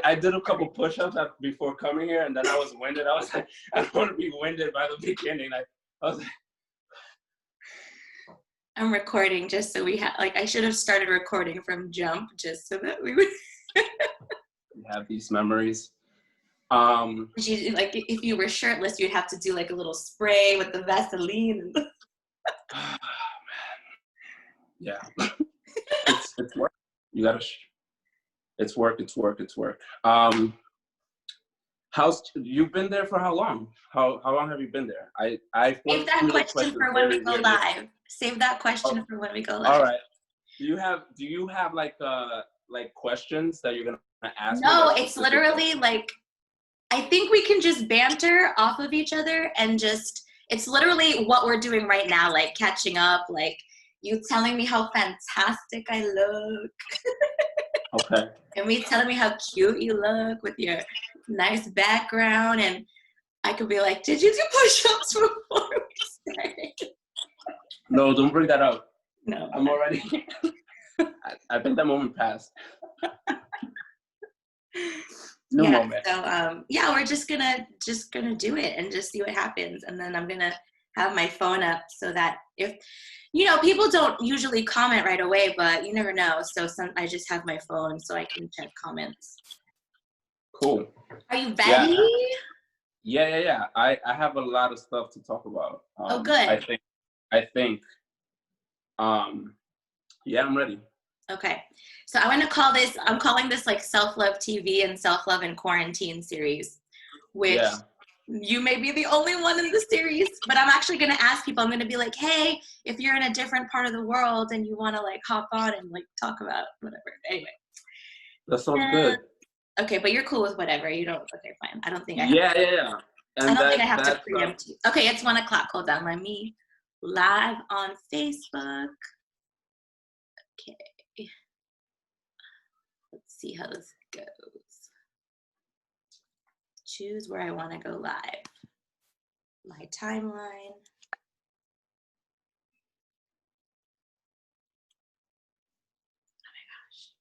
I did a couple push-ups before coming here, and then I was winded. I was like, I don't want to be winded by the beginning. I was like, I'm recording just so we have, like, I should have started recording from jump just so that we would have these memories. Like, if you were shirtless, you'd have to do like a little spray with the Vaseline. And Oh, man. Yeah. it's work. You gotta, it's work. You've been there for how long? How long have you been there? Save that question for when we go live. Save that question for when we go live. All right. Do you have like questions that you're gonna ask? No, it's literally like, I think we can just banter off of each other and just, it's literally what we're doing right now, like catching up, like you telling me how fantastic I look. Okay. And me telling me how cute you look with your nice background. And I could be like, did you do push-ups before we started? No, don't bring that up. No. I'm already, I think that moment passed. Moment. So yeah, we're just gonna do it and just see what happens. And then I'm gonna have my phone up so that if, you know, people don't usually comment right away, but you never know. So I just have my phone so I can check comments. Cool. Are you ready? Yeah. I have a lot of stuff to talk about. Oh, good. I think. Yeah, I'm ready. Okay. So I'm calling this like self-love TV and self-love in quarantine series, which you may be the only one in the series, but I'm actually going to ask people, I'm going to be like, hey, if you're in a different part of the world and you want to like hop on and like talk about whatever. Anyway. That sounds good. Okay, but you're cool with whatever. You don't, okay, fine. I don't think I have Yeah. And I don't think I have to preempt you. Okay, it's 1 o'clock. Hold on. Let me live on Facebook. Okay. Let's see how this goes. Choose where I want to go live. My timeline. Oh my gosh.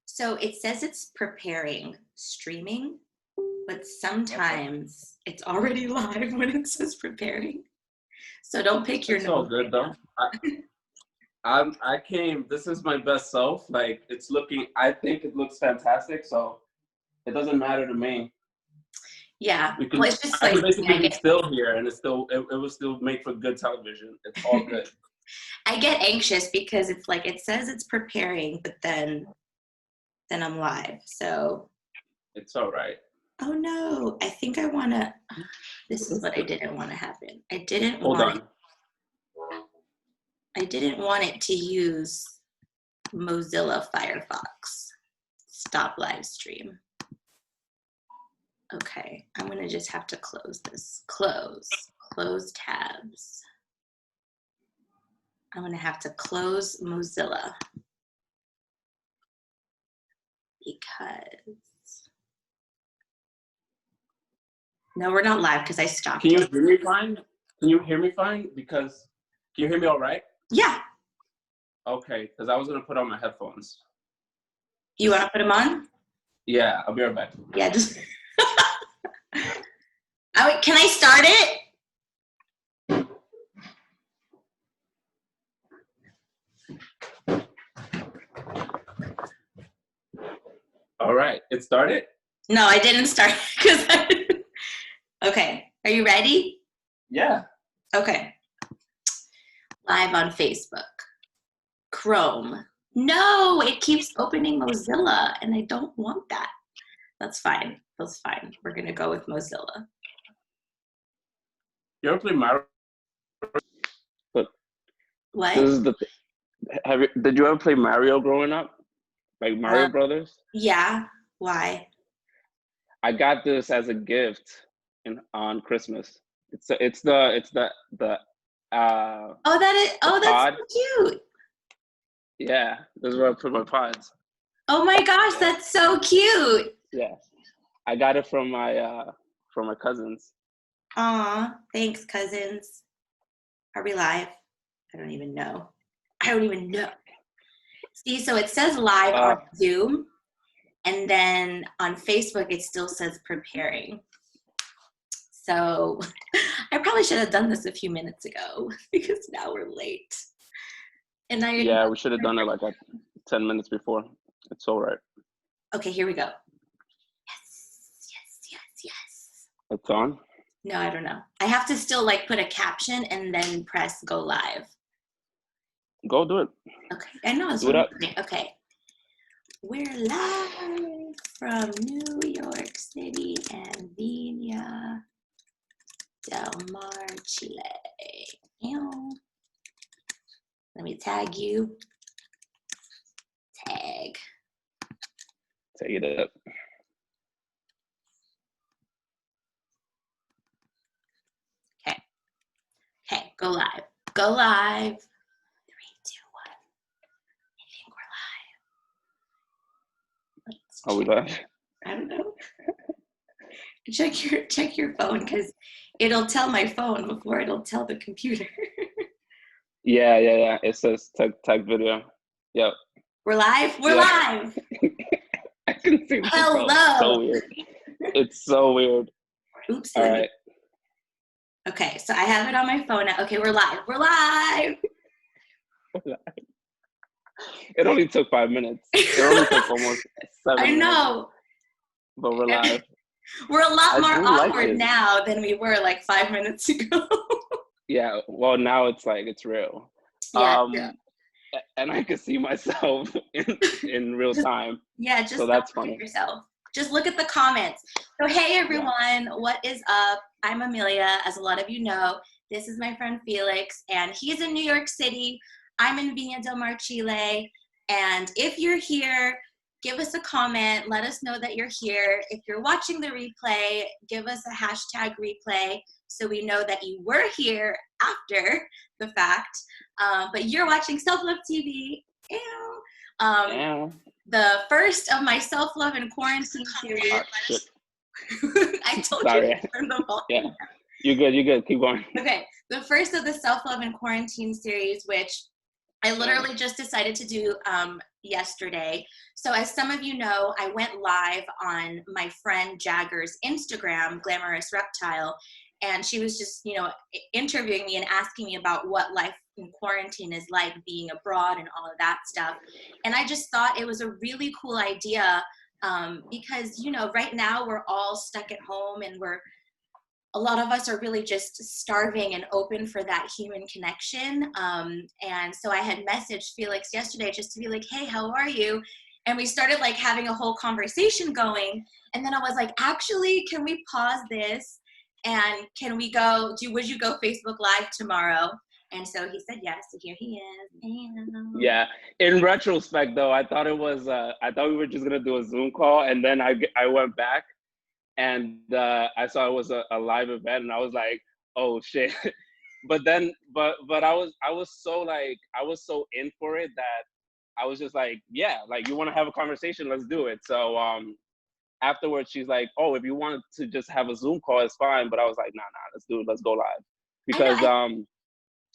So it says it's preparing streaming, but sometimes it's already live when it says preparing. So don't pick your nose. It's all good though. I came, this is my best self. Like I think it looks fantastic. So it doesn't matter to me. Yeah. Well, it's just like, basically be still here and it will still make for good television. It's all good. I get anxious because it's like, it says it's preparing, but then I'm live. So it's all right. Oh no, I think I want to, this is what I didn't want to happen. I didn't want it to use Mozilla Firefox. Stop live stream. Okay, I'm going to just have to close this. Close tabs. I'm going to have to close Mozilla because, no, we're not live because I stopped. Can you hear me fine? Can you hear me fine? Because, can you hear me all right? Yeah. Okay, because I was going to put on my headphones. You want to put them on? Yeah, I'll be right back. Yeah, just... Can I start it? All right, it started? No, I didn't start because Okay, are you ready? Yeah. Okay. Live on Facebook. Chrome. No, it keeps opening Mozilla and I don't want that. That's fine. That's fine. We're going to go with Mozilla. You ever play Mario? What? This is did you ever play Mario growing up? Like Mario Brothers? Yeah. Why? I got this as a gift on Christmas. It's the that's so cute. Yeah, this is where I put my pods. Oh my gosh, that's so cute. Yeah. I got it from my cousins. Aw, thanks, cousins. Are we live? I don't even know. See, so it says live on Zoom, And then on Facebook, it still says preparing. So I probably should have done this a few minutes ago because now we're late. And Yeah, we should have done it like 10 minutes before. It's all right. Okay, here we go. Yes. It's on? No, I don't know. I have to still like put a caption and then press go live. Go do it. Okay, I know. Do it up. Okay. We're live from New York City and Viña del Mar, Chile. Let me tag you. Tag. Take it up. Okay, go live. Go live. 3, 2, 1. I think we're live. Are we live? I don't know. Check your phone because it'll tell my phone before it'll tell the computer. Yeah. It says tag video. Yep. We're live? We're live! I can see the Hello! It's so weird. It's so weird. Oops. All right. Okay, so I have it on my phone now. Okay, we're live. We're live! It only took 5 minutes. It only took almost 7 minutes. I know. But we're live. We're a lot more awkward like now than we were like 5 minutes ago. Yeah, well, now it's like, it's real. Yeah. And I can see myself in real time. Yeah, just so that's funny. Yourself. Just look at the comments. So hey everyone, What is up? I'm Amelia, as a lot of you know. This is my friend Felix, and he's in New York City. I'm in Viña del Mar, Chile. And if you're here, give us a comment. Let us know that you're here. If you're watching the replay, give us a hashtag replay so we know that you were here after the fact. But you're watching Self-Love TV. The first of my self-love and quarantine series. I told you to turn the volume. Yeah. You're good. Keep going. Okay. The first of the self-love and quarantine series, which I literally just decided to do yesterday. So as some of you know, I went live on my friend Jagger's Instagram, Glamorous Reptile, and she was just, interviewing me and asking me about what life in quarantine is like, being abroad and all of that stuff. And I just thought it was a really cool idea because, right now we're all stuck at home and a lot of us are really just starving and open for that human connection. And so I had messaged Felix yesterday just to be like, hey, how are you? And we started like having a whole conversation going. And then I was like, actually, can we pause this? And can we would you go Facebook Live tomorrow? And so he said yes, so here he is. Yeah, in retrospect though, I thought we were just gonna do a Zoom call, and then I went back and I saw it was a live event, and I was like, oh shit. But then, but I was so in for it that I was just like, yeah, like, you want to have a conversation, let's do it. So afterwards, she's like, oh, if you wanted to just have a Zoom call, it's fine. But I was like, nah, let's do it. Let's go live. Because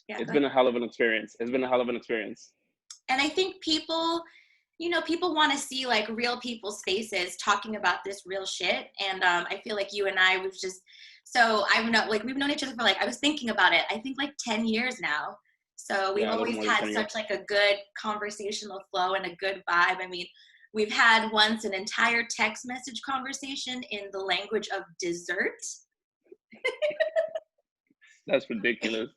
it's been a hell of an experience. And I think people want to see like real people's faces talking about this real shit. And I feel like you and I, we've known each other for I was thinking about it, I think like 10 years now. So we've always had such like a good conversational flow and a good vibe. I mean, we've had once an entire text message conversation in the language of dessert. That's ridiculous.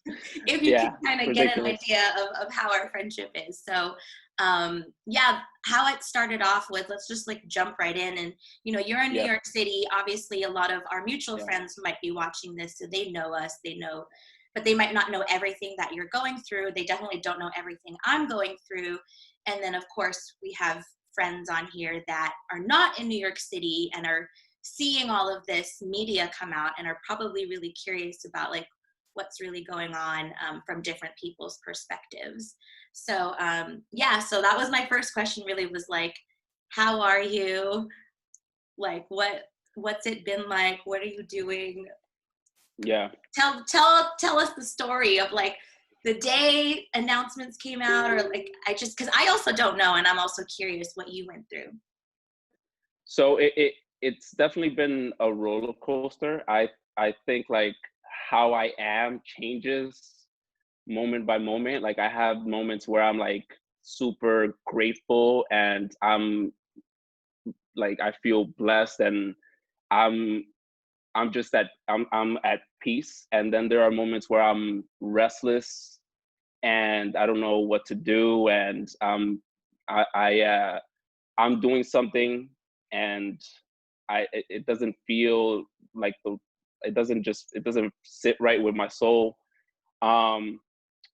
If you can kind of get an idea of how our friendship is. So how it started off with, let's just like jump right in. And, you're in New York City. Obviously, a lot of our mutual friends might be watching this, so they know us, but they might not know everything that you're going through. They definitely don't know everything I'm going through. And then, of course, we have friends on here that are not in New York City and are seeing all of this media come out and are probably really curious about like what's really going on from different people's perspectives. So so that was my first question, really, was like, how are you? Like, what's it been like? What are you doing? Yeah. Tell us the story of like the day announcements came out, or like, because I also don't know, and I'm also curious what you went through. So it's definitely been a roller coaster. I think like how I am changes moment by moment. Like I have moments where I'm like super grateful and I'm like I feel blessed and I'm I'm just I'm at peace. And then there are moments where I'm restless and I don't know what to do and I'm doing something and it doesn't feel like the it doesn't sit right with my soul. Um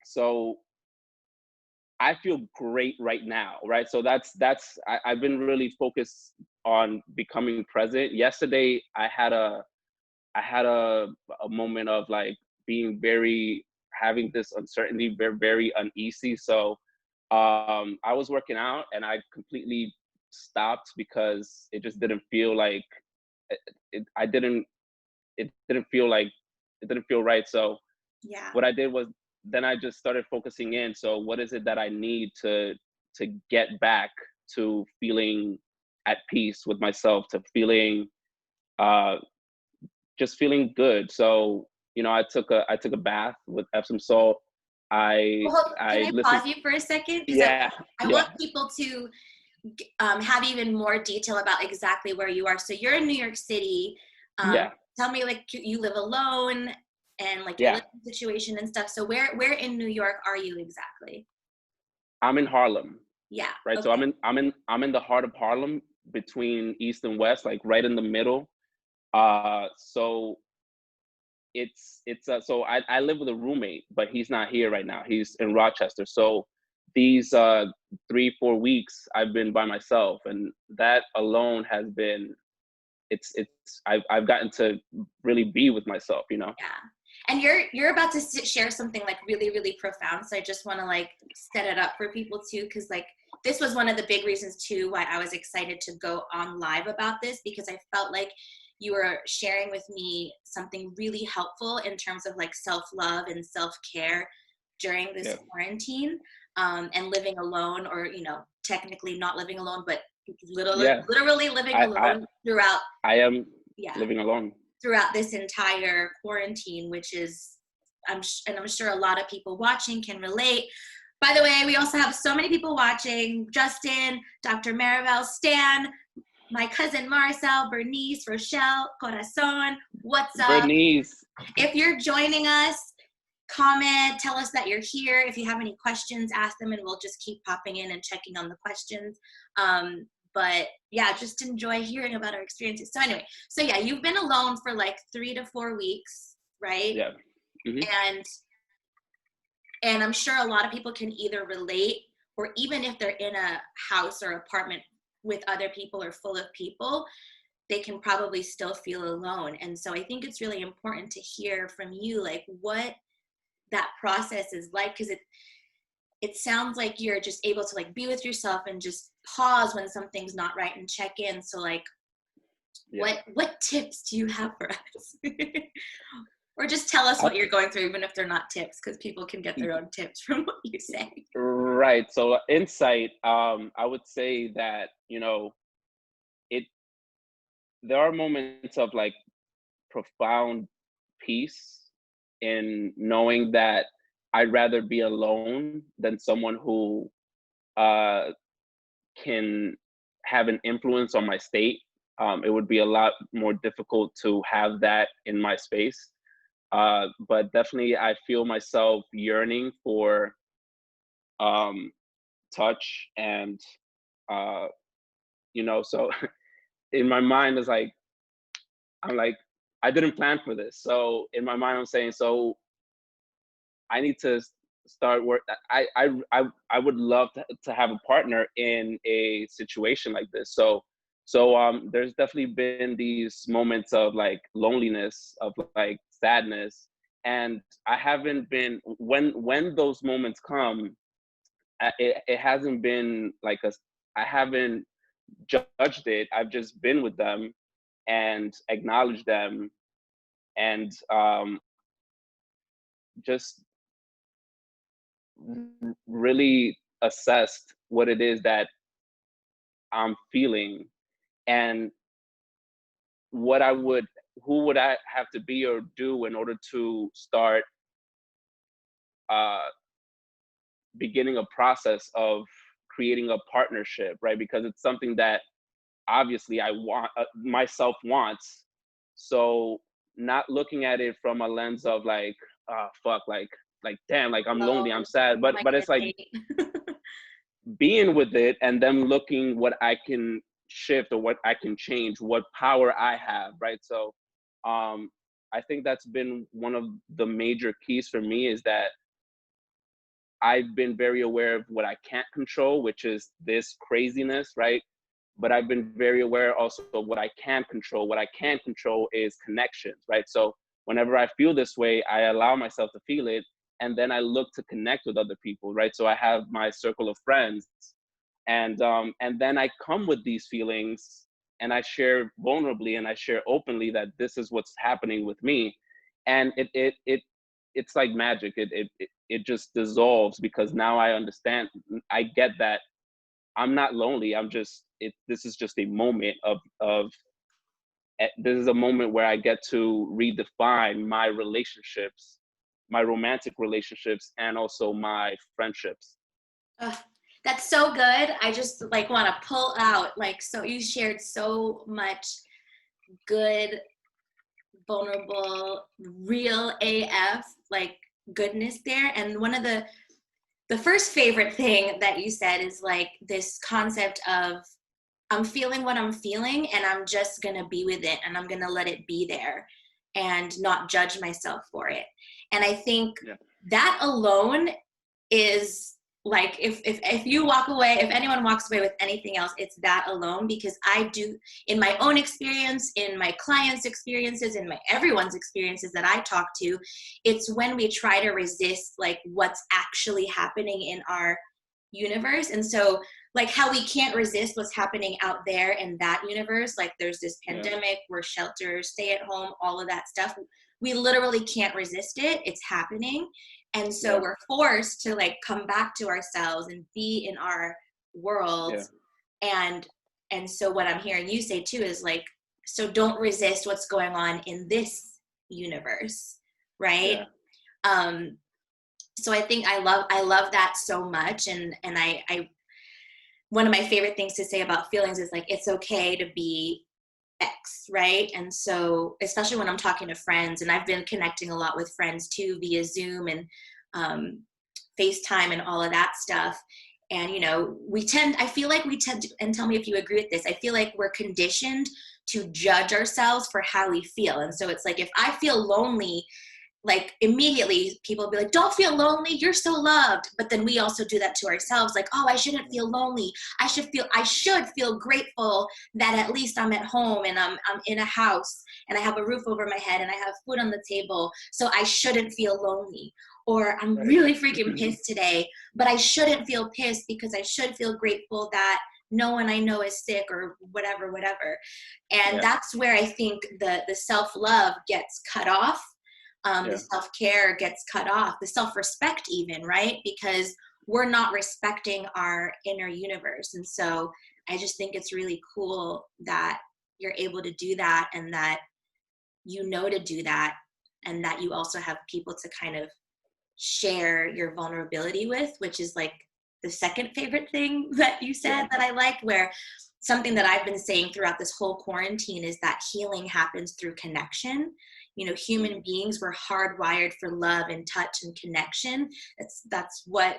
so I feel great right now, right? So I've been really focused on becoming present. Yesterday I had a moment of like being very having this uncertainty, very uneasy. So I was working out and I completely stopped because it just didn't feel like it, I didn't it didn't feel like it didn't feel right. So Yeah. what I did was then I just started focusing in. So what is it that I need to get back to feeling at peace with myself, to feeling uh just feeling good. So, you know, I took a bath with Epsom salt. Well, hold, can I I listened. pause you for a second? Because Yeah, I yeah, want people to have even more detail about exactly where you are. So you're in New York City. yeah, Tell me, like, you live alone and like your yeah. living situation and stuff. So where in New York are you exactly? I'm in Harlem, Yeah. right? So Okay. I'm in the heart of Harlem between East and West, like right in the middle. So so I live with a roommate, but he's not here right now. He's in Rochester. So these 3 4 weeks I've been by myself, and that alone has been I've gotten to really be with myself, you know. Yeah. And you're about to share something like really really profound. So I just want to like set it up for people too, because like this was one of the big reasons too why I was excited to go on live about this, because I felt like you were sharing with me something really helpful in terms of like self-love and self-care during this Yeah, quarantine, and living alone, or you know, technically not living alone, but yeah. literally living I I alone throughout, I am yeah, living alone. throughout this entire quarantine, which is, and I'm sure a lot of people watching can relate. By the way, we also have so many people watching: Justin, Dr. Maribel, Stan, my cousin Marcel, Bernice, Rochelle, Corazon. What's up? Bernice, If you're joining us, comment, tell us that you're here. If you have any questions, ask them, and we'll just keep popping in and checking on the questions. But yeah, just enjoy hearing about our experiences. So anyway, so yeah, you've been alone for like 3 to 4 weeks, right? yeah. Hmm. And I'm sure a lot of people can either relate, or even if they're in a house or apartment with other people or full of people, they can probably still feel alone. And so I think it's really important to hear from you like what that process is like, because it sounds like you're just able to like be with yourself and just pause when something's not right and check in. So like Yeah. what tips do you have for us? Or just tell us I, what you're going through, even if they're not tips, because people can get their own tips from what you say. right. So insight. I would say that you know it. There are moments of like profound peace in knowing that I'd rather be alone than someone who uh, can have an influence on my state. It would be a lot more difficult to have that in my space. But definitely, I feel myself yearning for um, touch and, uh, you know, so in my mind, is like, I'm like, I didn't plan for this. So in my mind, I'm saying, so I need to start work. I would love to have a partner in a situation like this. So there's definitely been these moments of like loneliness, of like sadness, and I haven't been when those moments come. It hasn't been like a. I haven't judged it. I've just been with them and acknowledged them and just really assessed what it is that I'm feeling and who would I have to be or do in order to start uh, beginning a process of creating a partnership, right? Because it's something that obviously I want, myself wants. So not looking at it from a lens of like, fuck, like damn, like I'm lonely, I'm Alone. sad, Oh my but it's like goodness. being with it and then looking what I can shift or what I can change, what power I have, right? So I think that's been one of the major keys for me, is that I've been very aware of what I can't control, which is this craziness, right? But I've been very aware also of what I can control. What I can control is connections, right? So whenever I feel this way, I allow myself to feel it, and then I look to connect with other people, right? So I have my circle of friends, and then I come with these feelings, and I share vulnerably and I share openly that this is what's happening with me, and it's like magic. It just dissolves, because now I understand. I get that I'm not lonely. This is just a moment this is a moment where I get to redefine my relationships, my romantic relationships, and also my friendships. Ugh, that's so good. I just like want to pull out, like, so you shared so much good, vulnerable, real AF, like goodness there. And one of the first favorite thing that you said is like this concept of I'm feeling what I'm feeling and I'm just going to be with it and I'm going to let it be there and not judge myself for it. And I think that alone is like, if you walk away, if anyone walks away with anything else, it's that alone, because I do, in my own experience, in my clients' experiences, in my everyone's experiences that I talk to, it's when we try to resist like what's actually happening in our universe. And so like how we can't resist what's happening out there in that universe, like there's this pandemic, we're sheltered, stay at home, all of that stuff, we literally can't resist it, it's happening. And so we're forced to like come back to ourselves and be in our world. And so what I'm hearing you say too is like, so don't resist what's going on in this universe, right? So I think I love that so much. And I one of my favorite things to say about feelings is like, it's okay to be X, right? And so, especially when I'm talking to friends, and I've been connecting a lot with friends too via Zoom and FaceTime and all of that stuff. And, you know, I feel like we tend to, and tell me if you agree with this, I feel like we're conditioned to judge ourselves for how we feel. And so it's like, if I feel lonely, like immediately people will be like, don't feel lonely, you're so loved. But then we also do that to ourselves, like, oh, I shouldn't feel lonely, I should feel grateful that at least I'm at home and I'm in a house and I have a roof over my head and I have food on the table, so I shouldn't feel lonely. Or I'm really freaking pissed today, but I shouldn't feel pissed because I should feel grateful that no one I know is sick, or whatever. And that's where I think the self-love gets cut off. The self-care gets cut off, the self-respect even, right? Because we're not respecting our inner universe. And so I just think it's really cool that you're able to do that, and that you know to do that, and that you also have people to kind of share your vulnerability with, which is like the second favorite thing that you said that I like, where something that I've been saying throughout this whole quarantine is that healing happens through connection. You know, human beings were hardwired for love and touch and connection. That's what,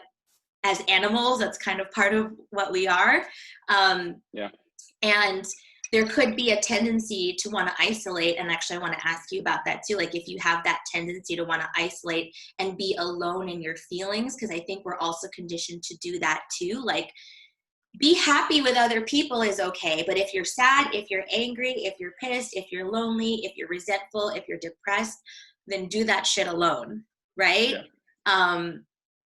as animals, that's kind of part of what we are. And there could be a tendency to want to isolate. And actually, I want to ask you about that too. Like, if you have that tendency to want to isolate and be alone in your feelings, because I think we're also conditioned to do that too. Like, be happy with other people is okay, but if you're sad, if you're angry, if you're pissed, if you're lonely, if you're resentful, if you're depressed, then do that shit alone, right?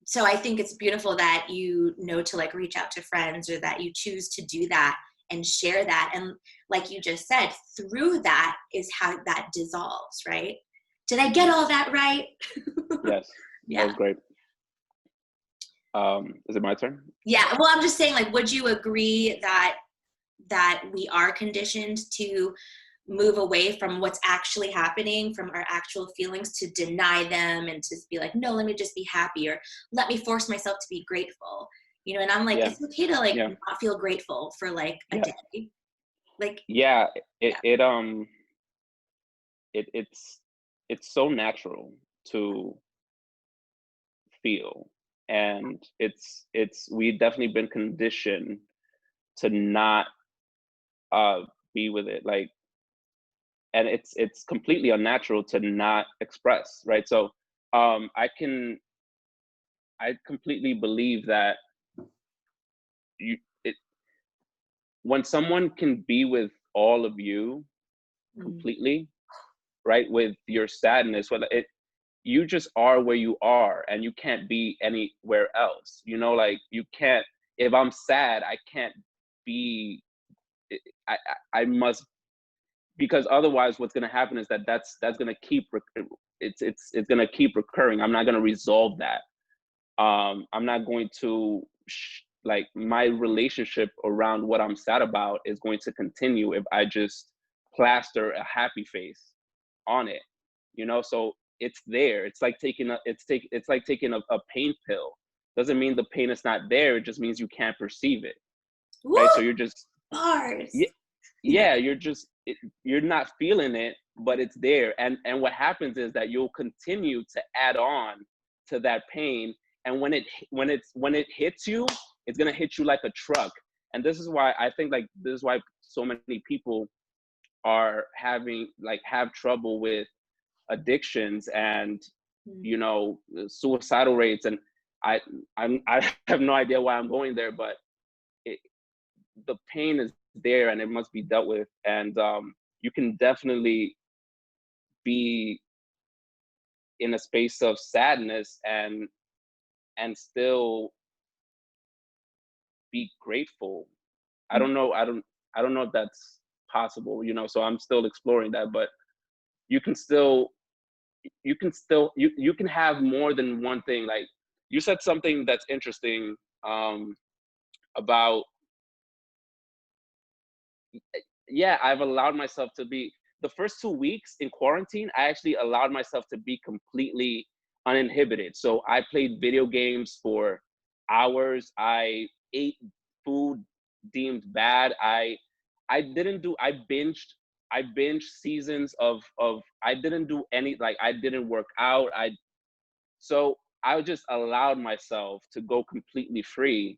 So I think it's beautiful that you know to like reach out to friends, or that you choose to do that and share that. And like you just said, through that is how that dissolves, right? Did I get all that right? Yes. That was great. Is it my turn? Yeah. Well, I'm just saying, like, would you agree that that we are conditioned to move away from what's actually happening, from our actual feelings, to deny them and to be like, no, let me just be happy, or let me force myself to be grateful. You know, and I'm like, Yeah. it's okay to like Yeah. not feel grateful for like a Yeah. day. Like, Yeah. yeah. It's so natural to feel, and it's we've definitely been conditioned to not uh be with it, like, and it's completely unnatural to not express, right? So I completely believe that you it when someone can be with all of you Mm. completely, right, with your sadness, whether it you just are where you are and you can't be anywhere else, you know, like you can't, if I'm sad I can't be, I must, because otherwise what's going to happen is that that's going to keep it's going to keep recurring. I'm not going to resolve that. I'm not going to like, my relationship around what I'm sad about is going to continue if I just plaster a happy face on it, you know. So it's there, it's like taking it's like taking a pain pill. Doesn't mean the pain is not there, it just means you can't perceive it, Woo! right? So you're just, Bars. yeah, yeah, you're just you're not feeling it, but it's there. And what happens is that you'll continue to add on to that pain, and when it hits you, it's going to hit you like a truck. And this is why I think, like, this is why so many people are having, like, have trouble with addictions and, Mm. you know, suicidal rates. And I have no idea why I'm going there, but it, the pain is there and it must be dealt with. And you can definitely be in a space of sadness and still be grateful. I don't know. I don't know if that's possible, you know, so I'm still exploring that. But you can still, you can have more than one thing. Like, you said something that's interesting, about, yeah, I've allowed myself to be, the first 2 weeks in quarantine, I actually allowed myself to be completely uninhibited. So I played video games for hours. I ate food deemed bad. I binged seasons of I didn't do any, like, I didn't work out. So I just allowed myself to go completely free,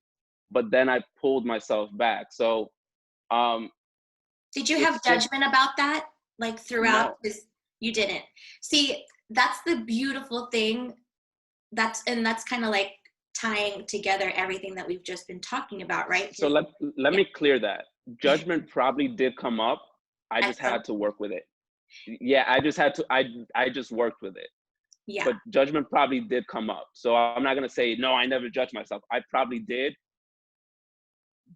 but then I pulled myself back. So um Did you have it's just, judgment about that? Like throughout no. this, you didn't. See, that's the beautiful thing. That's kind of like tying together everything that we've just been talking about, right? So let Yeah, me clear that. Judgment probably did come up. I at just some, had to work with it. Yeah, I just had to, I just worked with it. yeah, But judgment probably did come up. So I'm not gonna say no, I never judged myself. I probably did,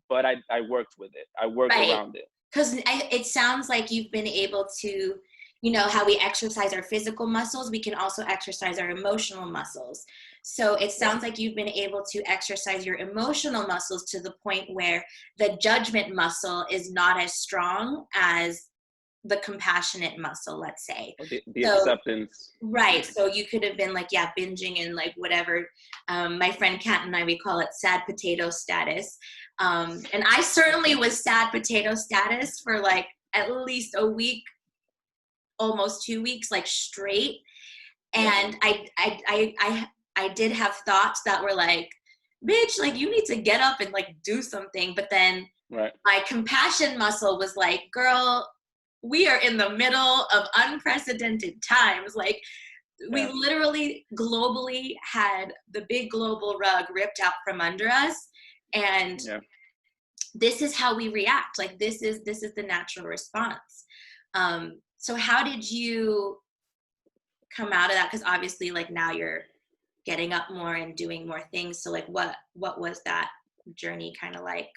but I worked with it. I worked right. around it. Because it sounds like you've been able to, you know, how we exercise our physical muscles, we can also exercise our emotional muscles. So it Right. sounds like you've been able to exercise your emotional muscles to the point where the judgment muscle is not as strong as the compassionate muscle, let's say. Or the So, acceptance. right. So you could have been like, yeah, binging and like whatever. My friend Kat and I, we call it sad potato status. And I certainly was sad potato status for like at least a week, almost 2 weeks, like straight. Yeah. And I did have thoughts that were like, bitch, like you need to get up and like do something. But then Right. my compassion muscle was like, girl, we are in the middle of unprecedented times. Like we Yeah. literally globally had the big global rug ripped out from under us. And Yeah. this is how we react. Like this is the natural response. So how did you come out of that? Because obviously like now you're getting up more and doing more things. So like what was that journey kind of like?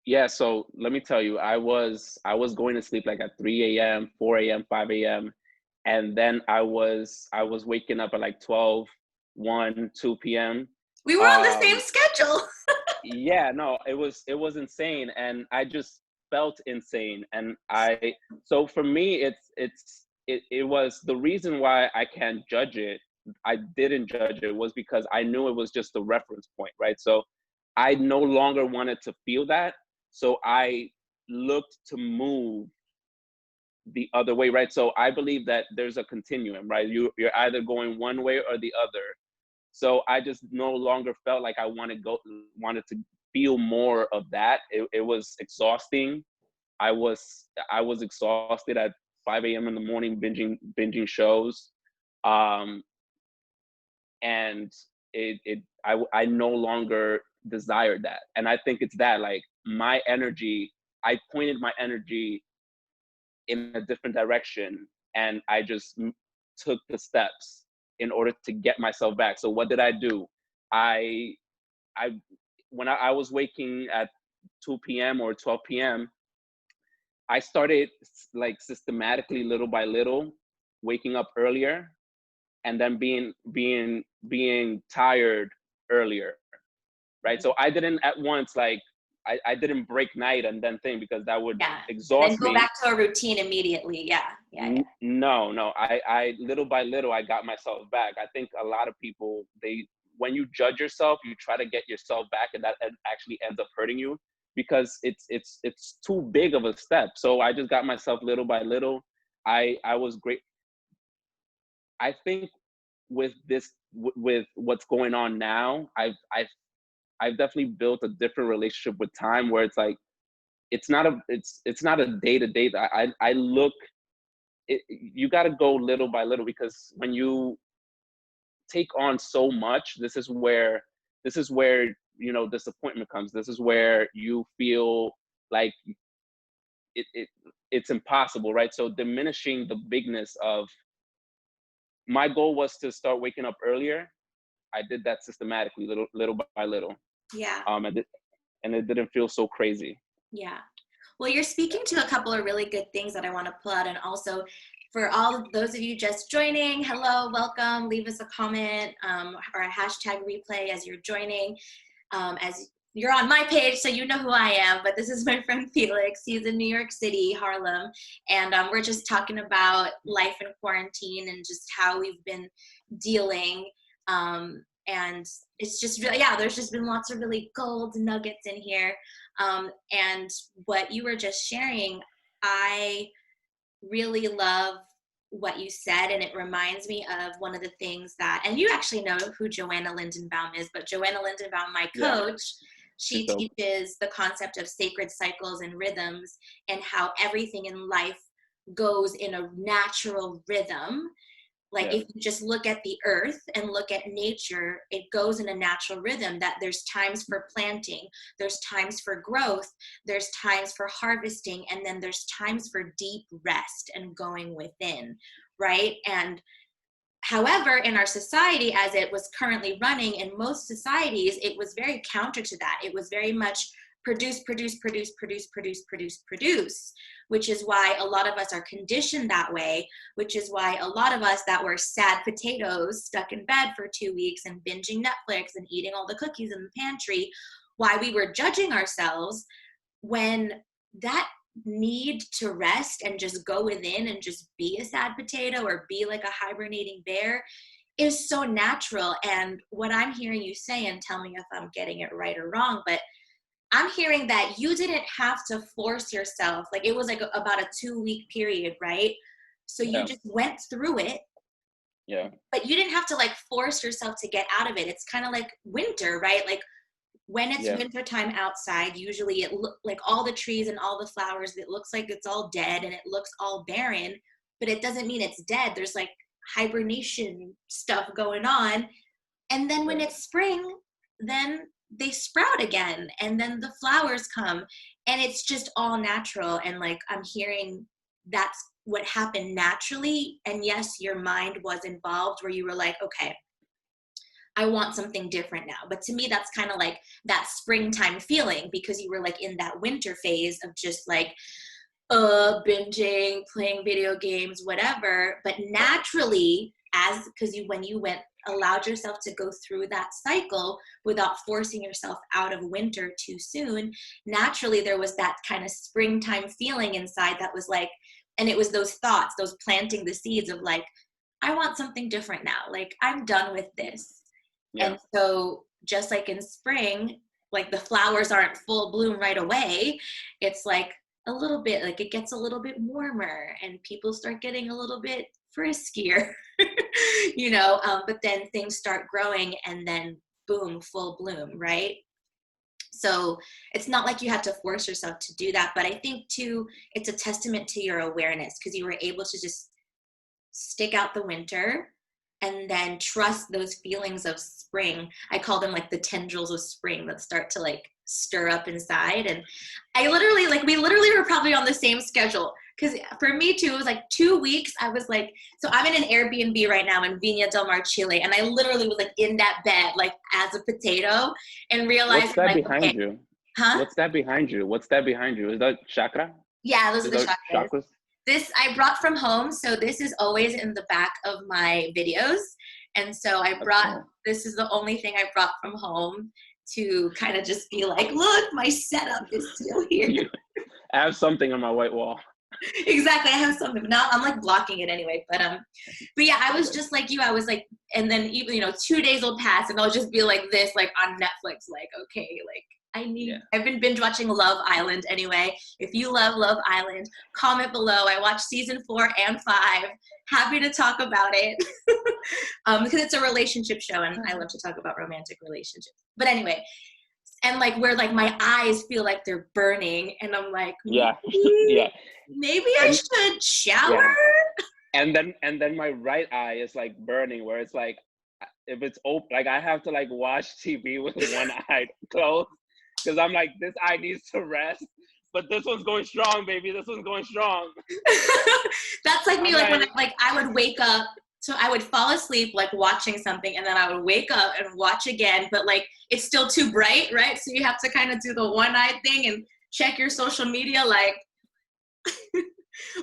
Yeah, so let me tell you, I was going to sleep like at 3 a.m., 4 a.m., 5 a.m. And then I was waking up at like 12, 1, 2 p.m. We were on the same Um schedule. yeah, no, it was insane. And I just felt insane. And so for me, it was the reason why I can't judge it. I didn't judge it was because I knew it was just a reference point, right? So I no longer wanted to feel that. So I looked to move the other way, right? So I believe that there's a continuum, right? You're either going one way or the other. So I just no longer felt like I wanted to feel more of that. It was exhausting. I was exhausted at 5 a.m. in the morning binging shows. And I no longer desired that. And I think it's that, like, my energy, I pointed my energy in a different direction, and I just took the steps in order to get myself back. So what did I do? I when I was waking at 2 p.m. or 12 p.m., I started, like, systematically, little by little, waking up earlier, and then being tired earlier, right? So I didn't at once, like, I didn't break night and then think, because that would exhaust then go me. back to a routine immediately. No, I little by little, I got myself back. I think a lot of people, when you judge yourself, you try to get yourself back, and that actually ends up hurting you, because it's too big of a step. So I just got myself little by little. I was great. I think with what's going on now, I've definitely built a different relationship with time, where it's like, it's not a day to day. I look, you got to go little by little, because when you take on so much, this is where disappointment comes. This is where you feel like it's impossible, right? So diminishing the bigness of, my goal was to start waking up earlier. I did that systematically, little by little. Yeah. And it didn't feel so crazy. Yeah. Well, you're speaking to a couple of really good things that I want to pull out. And also, for all of those of you just joining, hello, welcome. Leave us a comment or a hashtag replay as you're joining. As you're on my page, so you know who I am, but this is my friend Felix. He's in New York City, Harlem, and we're just talking about life in quarantine and just how we've been dealing. And it's just really, there's just been lots of really gold nuggets in here. And what you were just sharing, I really love what you said, and it reminds me of one of the things that, and you actually know who Joanna Lindenbaum is, but Joanna Lindenbaum, my coach, she teaches the concept of sacred cycles and rhythms, and how everything in life goes in a natural rhythm. Like, if you just look at the earth and look at nature, it goes in a natural rhythm, that there's times for planting, there's times for growth, there's times for harvesting, and then there's times for deep rest and going within, right? And however, in our society, as it was currently running, in most societies, it was very counter to that. It was very much produce, which is why a lot of us are conditioned that way, which is why a lot of us that were sad potatoes stuck in bed for 2 weeks and binging Netflix and eating all the cookies in the pantry, why we were judging ourselves, when that need to rest and just go within and just be a sad potato or be like a hibernating bear is so natural. And what I'm hearing you say, and tell me if I'm getting it right or wrong, but I'm hearing that you didn't have to force yourself. Like, it was like about a 2-week period, right? So you just went through it. Yeah. But you didn't have to, like, force yourself to get out of it. It's kind of like winter, right? Like, when it's winter time outside, usually it like all the trees and all the flowers, it looks like it's all dead and it looks all barren, but it doesn't mean it's dead. There's like hibernation stuff going on. And then when it's spring, then they sprout again, and then the flowers come, and it's just all natural. And like, I'm hearing that's what happened naturally. And yes, your mind was involved, where you were like, okay, I want something different now. But to me, that's kind of like that springtime feeling, because you were like in that winter phase of just like binging, playing video games, whatever. But naturally, because when you allowed yourself to go through that cycle without forcing yourself out of winter too soon, naturally there was that kind of springtime feeling inside that was like, and it was those thoughts, those planting the seeds of like, I want something different now. Like, I'm done with this. Yeah. And so just like in spring, like the flowers aren't full bloom right away. It's like a little bit, like it gets a little bit warmer and people start getting a little bit friskier, you know, but then things start growing and then boom, full bloom, right? So it's not like you have to force yourself to do that. But I think too, it's a testament to your awareness because you were able to just stick out the winter and then trust those feelings of spring. I call them like the tendrils of spring that start to like stir up inside. And I literally, like, we literally were probably on the same schedule. Because for me too, it was like 2 weeks. I was like, so I'm in an Airbnb right now in Viña del Mar, Chile. And I literally was like in that bed, like as a potato and realized. What's that like, behind you? Huh? What's that behind you? What's that behind you? Is that chakra? Yeah, those are the chakras. Chakras? This I brought from home, so this is always in the back of my videos. And so I brought, this is the only thing I brought from home to kind of just be like, look, my setup is still here. I have something on my white wall. Exactly, I have something. Now I'm like blocking it anyway, but yeah, I was just like you. I was like, and then even 2 days will pass, and I'll just be like this, like on Netflix, like okay, like I've been binge watching Love Island anyway. If you love Love Island, comment below. I watched season 4 and 5. Happy to talk about it because it's a relationship show, and I love to talk about romantic relationships. But anyway. And like where like my eyes feel like they're burning, and I'm like, maybe I should shower. Yeah. And then my right eye is like burning, where it's like if it's open, like I have to like watch TV with one eye closed because I'm like, this eye needs to rest. But this one's going strong, baby. This one's going strong. That's like me, like when I would wake up. So I would fall asleep like watching something, and then I would wake up and watch again, but like it's still too bright, right? So you have to kind of do the one-eye thing and check your social media, like,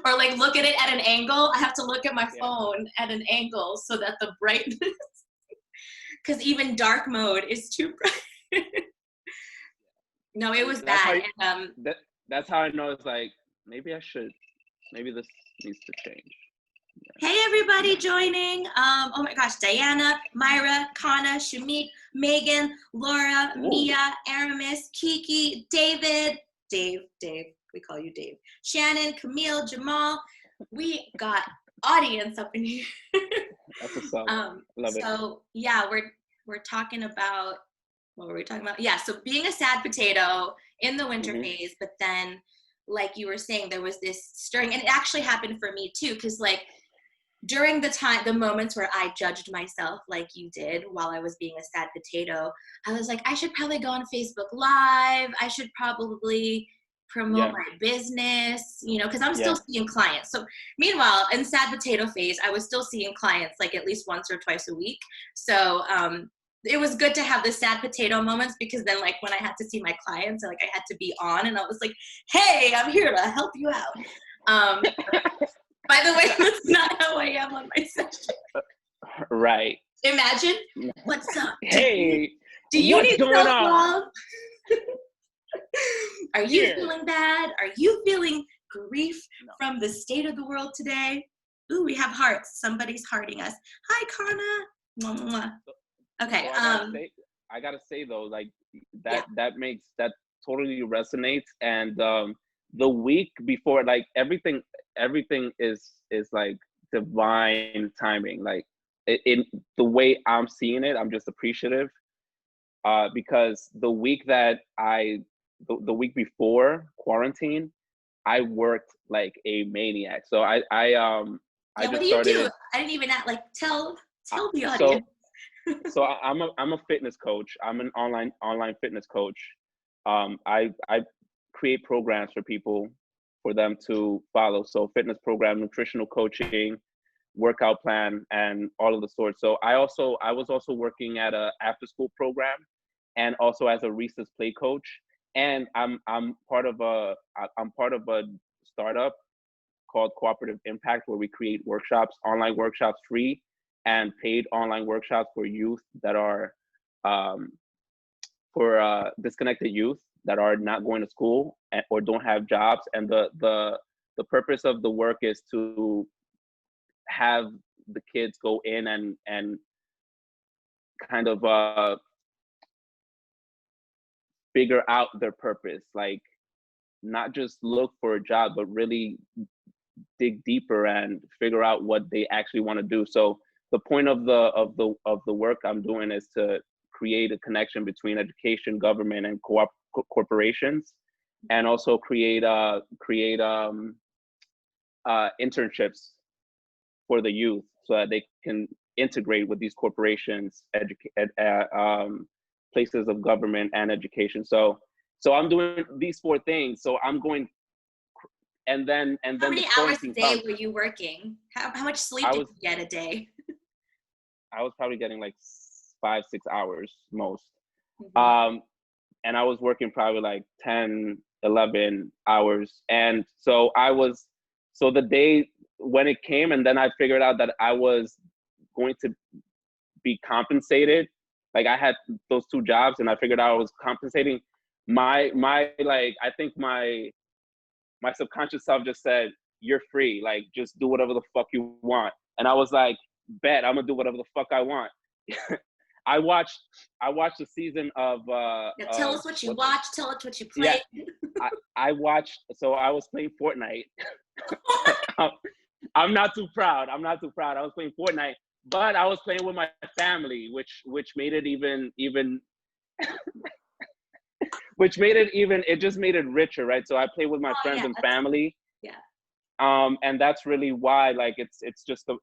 or like look at it at an angle. I have to look at my phone at an angle so that the brightness, because even dark mode is too bright. No, it was bad. That's how I know it's like, maybe this needs to change. Hey everybody joining. Oh my gosh, Diana, Myra, Kana, Shamik, Megan, Laura, Mia, Aramis, Kiki, David, Dave, we call you Dave, Shannon, Camille, Jamal. We got audience up in here. That's what's up. Love it. So yeah, we're talking about, what were we talking about? Yeah, so being a sad potato in the winter phase, but then like you were saying, there was this stirring, and it actually happened for me too, because like during the moments where I judged myself like you did while I was being a sad potato, I was like, I should probably go on Facebook Live. I should probably promote my business, because I'm still seeing clients. So meanwhile, in sad potato phase, I was still seeing clients like at least once or twice a week. So it was good to have the sad potato moments, because then like when I had to see my clients, like I had to be on, and I was like, hey, I'm here to help you out. By the way, that's not how I am on my session. Right. Imagine. What's up? Hey, do you what's need going self-love? on? Are you feeling bad? Are you feeling grief from the state of the world today? Ooh, we have hearts. Somebody's hearting us. Hi, Kana. Mwah, mwah. Okay. So I gotta say though, like that totally resonates. And the week before, like everything is like divine timing. Like in the way I'm seeing it, I'm just appreciative because the week before quarantine, I worked like a maniac. So I what do you do? I didn't even tell the audience. So I'm a fitness coach. I'm an online fitness coach. I create programs for people for them to follow. So fitness program, nutritional coaching, workout plan, and all of the sorts. So I was also working at a after school program, and also as a recess play coach. And I'm part of a startup called Cooperative Impact, where we create workshops, online workshops, free and paid online workshops for youth that are for disconnected youth that are not going to school or don't have jobs. And the purpose of the work is to have the kids go in and kind of figure out their purpose, like not just look for a job, but really dig deeper and figure out what they actually want to do. So the point of the work I'm doing is to create a connection between education, government, and corporations, and also create internships for the youth so that they can integrate with these corporations, places of government and education. So I'm doing these 4 things. So I'm going, and then How many hours a day were you working? How much sleep did you get a day? I was probably getting like 5-6 hours most. Mm-hmm. And I was working probably like 10, 11 hours. And so the day when it came, and then I figured out that I was going to be compensated. Like I had those 2 jobs and I figured out I was compensating my like, I think my subconscious self just said, you're free, like just do whatever the fuck you want. And I was like, bet, I'm gonna do whatever the fuck I want. I watched a season of tell us what you watched, tell us what you played. Yeah, I watched, so I was playing Fortnite. I'm not too proud. I was playing Fortnite, but I was playing with my family, which made it even it just made it richer, right? So I play with my friends and family. Yeah. And that's really why, like, it's just a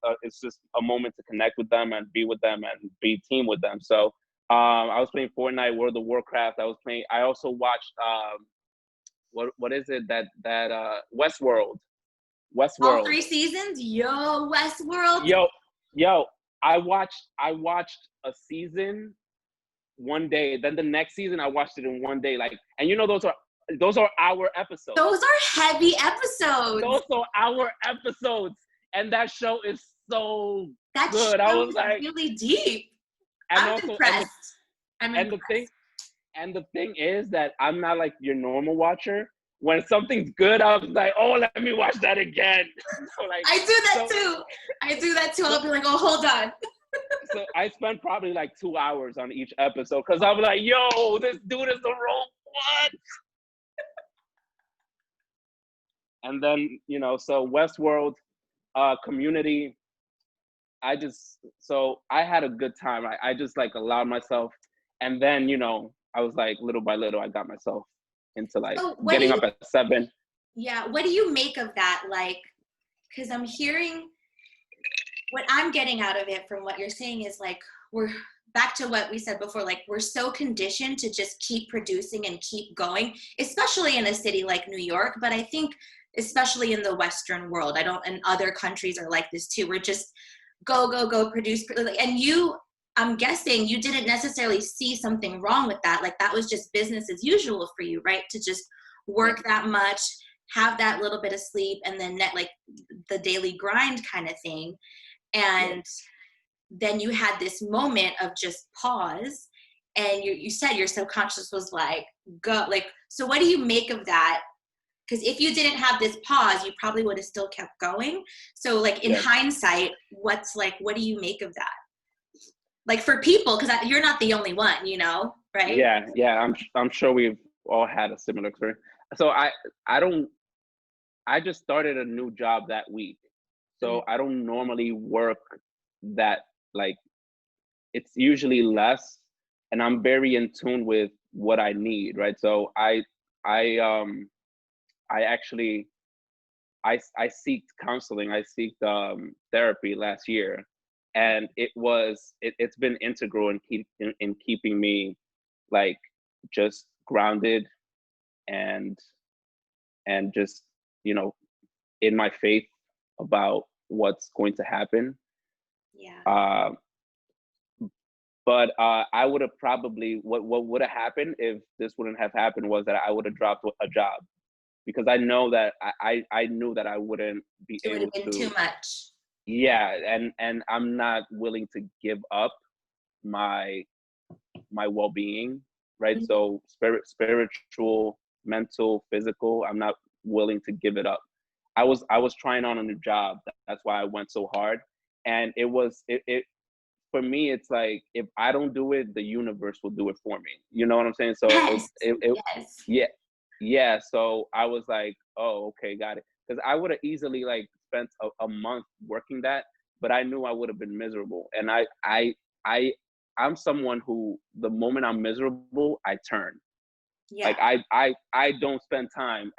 moment to connect with them and be with them and be team with them. So I was playing Fortnite, World of Warcraft. I also watched what is it that Westworld. All 3 seasons? Yo, Westworld. Yo, I watched a season one day, then the next season I watched it in one day. Like, and those are our episodes. Those are heavy episodes. Those are our episodes. And that show is so good. Show I was like really deep. And I'm also, impressed. And the thing is that I'm not like your normal watcher. When something's good, I was like, oh, let me watch that again. So like, I do that too. I'll be like, oh, hold on. So I spent probably like 2 hours on each episode because I'm like, yo, this dude is the wrong one. And then, so Westworld, Community, I had a good time. I just like allowed myself. And then, I was like, little by little, I got myself into like getting up at 7. Yeah. What do you make of that? Like, because I'm hearing, what I'm getting out of it from what you're saying is like, we're back to what we said before, like we're so conditioned to just keep producing and keep going, especially in a city like New York. But I think especially in the Western world, and other countries are like this too. We're just go, produce. And I'm guessing you didn't necessarily see something wrong with that. Like that was just business as usual for you, right? To just work that much, have that little bit of sleep, and then like the daily grind kind of thing. And then you had this moment of just pause, and you said your subconscious was like, go. Like, so what do you make of that? Because if you didn't have this pause, you probably would have still kept going. So like in hindsight, what do you make of that? Like for people, because you're not the only one, right? Yeah. I'm sure we've all had a similar experience. So I just started a new job that week. So I don't normally work that, like, it's usually less, and I'm very in tune with what I need, right? So I seeked counseling, I seeked therapy last year, and it's been integral in keeping me like just grounded and just in my faith about what's going to happen. Yeah. But I would have probably, what would have happened if this wouldn't have happened was that I would have dropped a job, because I know that I knew that I wouldn't be able to. It would have been too much. yeah, and I'm not willing to give up my well-being, right? Mhm. So spiritual, mental, physical, I'm not willing to give it up. I was trying on a new job. That's why I went so hard. And it for me, it's like, if I don't do it, the universe will do it for me. You know what I'm saying? So Yes, yes. yeah, yeah. So I was like, oh, okay, got it. Because I would have easily like spent a month working that, but I knew I would have been miserable. And I, I'm someone who, the moment I'm miserable, I turn. Yeah. Like I don't spend time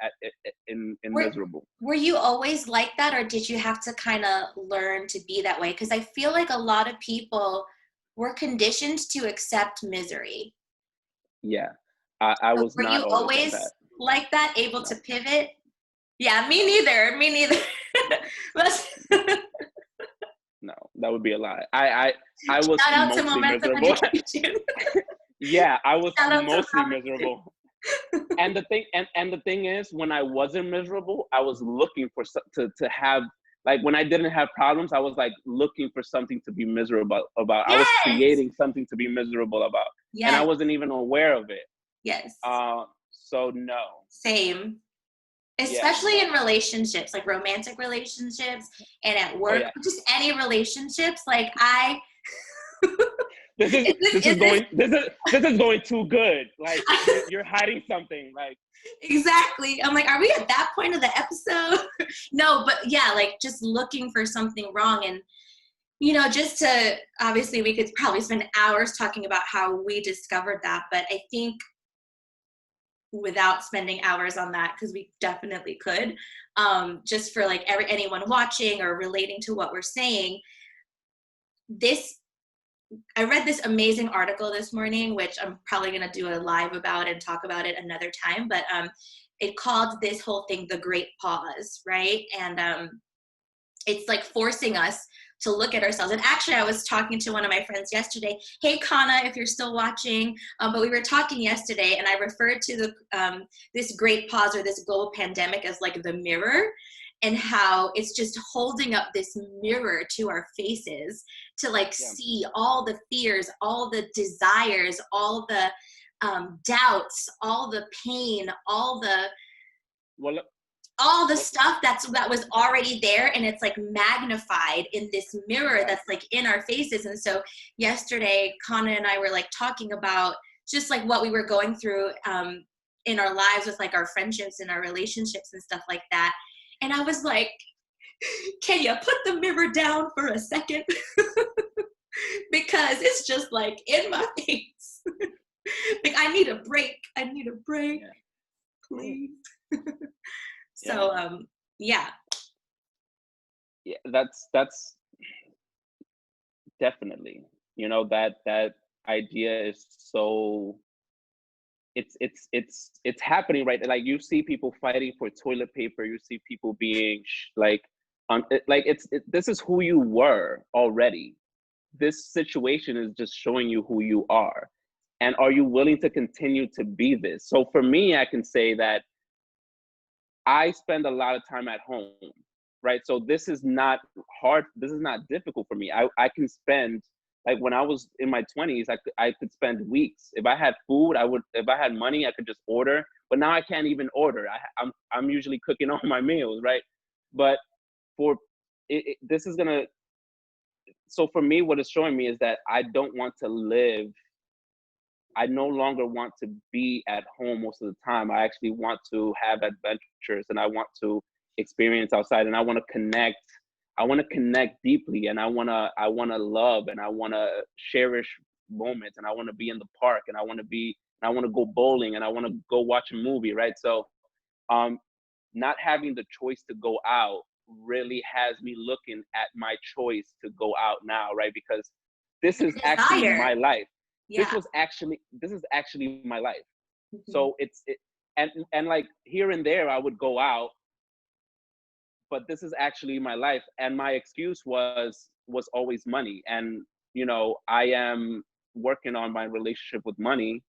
in Were miserable. were you always like that, or did you have to kind of learn to be that way? Because I feel like a lot of people were conditioned to accept misery. Yeah, I So was were not you always like that. always like that, able to No, pivot? Yeah, me no, neither. Me neither. But no. That would be a lie. I was shout out to mostly Momentum miserable. Education. Yeah, I was Shout out to mostly Robin. miserable. And the thing is, when I wasn't miserable, I was looking for to have, like, when I didn't have problems, I was like looking for something to be miserable about. I was Yes. creating something to be miserable about, and I Yes. wasn't even aware of it. Yes. So no. Same. Yeah, Especially in no. relationships, like romantic relationships and at Oh work, yeah. just any relationships. Like I, This is is this, this is is this going this is going too good. Like, you're hiding something. Like, exactly? I'm like, are we at that point of the episode? No, but yeah, like just looking for something wrong. And, just to, obviously we could probably spend hours talking about how we discovered that. But I think without spending hours on that, because we definitely could, just for like anyone watching or relating to what we're saying, this I read this amazing article this morning, which I'm probably going to do a live about and talk about it another time. But it called this whole thing the Great Pause, right? And it's like forcing us to look at ourselves. And actually, I was talking to one of my friends yesterday. Hey, Kana, if you're still watching, but we were talking yesterday, and I referred to this great pause or this global pandemic as like the mirror, and how it's just holding up this mirror to our faces to like yeah. see all the fears, all the desires, all the doubts, all the pain, Well, all the well, stuff that was already there, and it's like magnified in this mirror yeah. that's like in our faces. And so yesterday Kana and I were like talking about just like what we were going through in our lives with like our friendships and our relationships and stuff like that. And I was like, can you put the mirror down for a second? Because it's just like in my face. Like I need a break, Yeah. please. Yeah. So yeah. Yeah. That's definitely, that idea is so, it's happening, right? Like, you see people fighting for toilet paper, you see people being like, like, this is who you were already. This situation is just showing you who you are, and are you willing to continue to be this? So for me, I can say that I spend a lot of time at home, right? So this is not hard. This is not difficult for me. I can spend, like, when I was in my 20s, I could spend weeks. If I had food, I would. If I had money, I could just order. But now I can't even order. I'm usually cooking all my meals, right? But for this is gonna. So for me, what it's showing me is that I don't want to live. I no longer want to be at home most of the time. I actually want to have adventures, and I want to experience outside, and I want to connect. I want to connect deeply, and I want to love, and I want to cherish moments, and I want to be in the park, and I want to go bowling, and I want to go watch a movie, right? So um not having the choice to go out really has me looking at my choice to go out now, right? Because this is actually Desire. my life. Yeah. This is actually my life. Mhm. So and like, here and there I would go out, but this is actually my life. And my excuse was always money. And I am working on my relationship with money,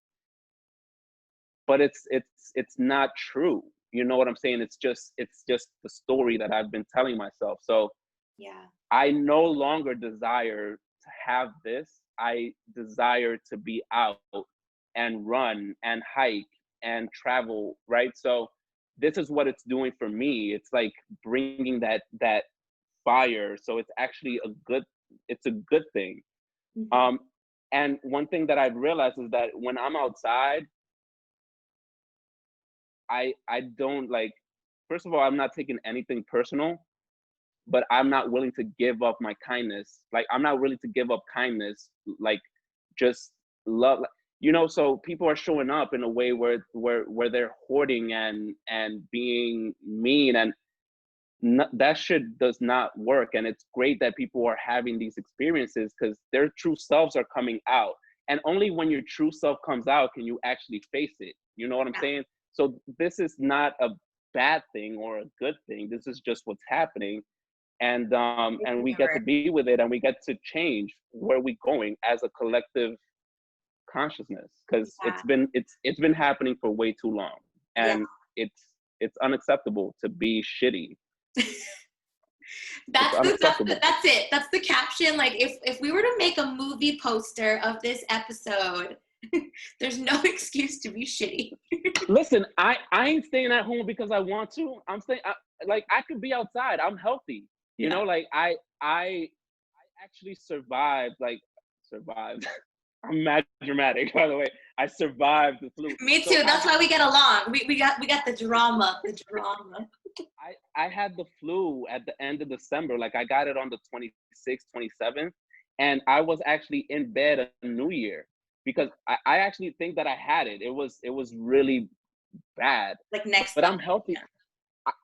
but it's not true. You know what I'm saying? It's just the story that I've been telling myself. So Yeah. I no longer desire to have this. I desire to be out and run and hike and travel, right? So this is what it's doing for me. It's like bringing that fire. So it's a good thing. Mm-hmm. And one thing that I've realized is that when I'm outside, I don't like, first of all, I'm not taking anything personal, but I'm not willing to give up my kindness. Like I'm not willing to give up kindness, like just love. So people are showing up in a way where they're hoarding and being mean, and that shit does not work. And it's great that people are having these experiences because their true selves are coming out. And only when your true self comes out can you actually face it. You know what I'm saying? So this is not a bad thing or a good thing. This is just what's happening. And we get to be with it, and we get to change where we're going as a collective consciousness, because it's been happening for way too long, and it's unacceptable to be shitty. That's it. That's the caption. Like if we were to make a movie poster of this episode, there's no excuse to be shitty. Listen, I ain't staying at home because I want to. I'm staying. Like I could be outside. I'm healthy. You know, like I actually survived. I'm mad dramatic, by the way. I survived the flu. Me too. That's why we get along. We got the drama. The drama. I had the flu at the end of December. Like I got it on the 26th, 27th, and I was actually in bed on New Year because I actually think that I had it. It was really bad. Like next. But I'm healthy.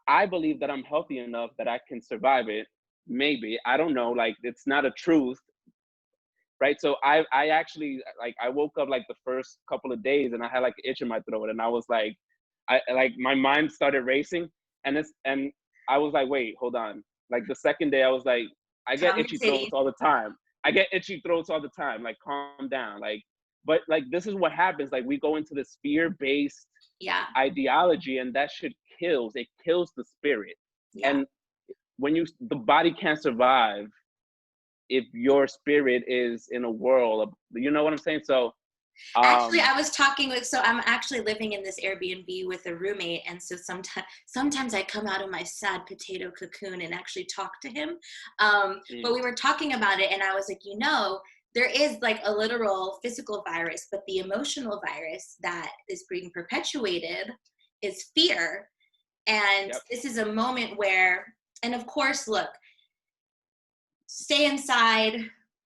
I believe that I'm healthy enough that I can survive it. Maybe. I don't know. Like it's not a truth. Right. So I actually, like, I woke up like the first couple of days and I had like an itch in my throat, and I was like, my mind started racing, and I was like, wait, hold on. Like the second day I was like, I get itchy throats all the time. Like, calm down. Like, but like, this is what happens. Like we go into this fear-based ideology, and that shit kills. It kills the spirit. And when the body can't survive if your spirit is in a whirl of, you know what I'm saying? So actually I was talking with, so I'm actually living in this Airbnb with a roommate, and so sometimes I come out of my sad potato cocoon and actually talk to him, but we were talking about it, and I was like, there is like a literal physical virus, but the emotional virus that is being perpetuated is fear. And this is a moment where, and of course, look, stay inside,